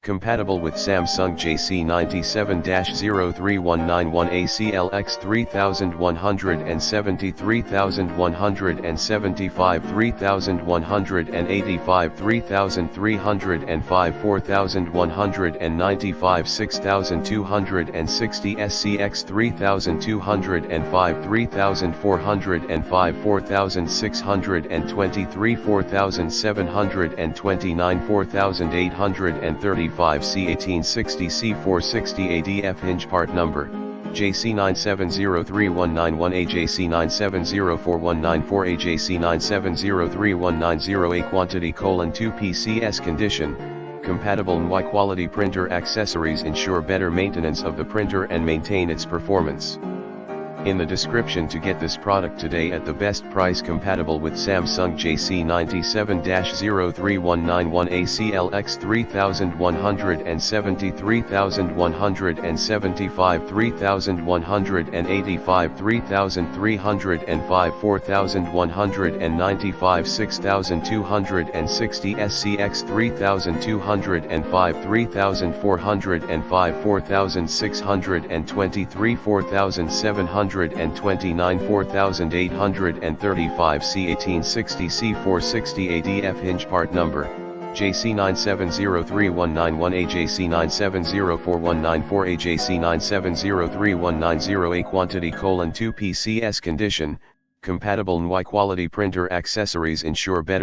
Compatible with Samsung JC97-03191A CLX 3170, 3175, 3185, 3305, 4195, 6260 SCX 3205, 3405, 4623, 4729, 4835 C1860 C460 ADF Hinge part number, JC97-03191A JC97-04194A JC97-03190A quantity: 2PCS condition, compatible NY quality printer accessories ensure better maintenance of the printer and maintain its performance. In the description to get this product today at the best price. Compatible with Samsung JC97-03191A CLX 3170, 3175, 3185, 3305, 4195, 6260 SCX 3205, 3405, 4623, 4729, 4835 C1860 C460 ADF Hinge part number, JC97-03191A JC97-04194A JC97-03190A quantity: 2PCS condition, compatible NY quality printer accessories ensure better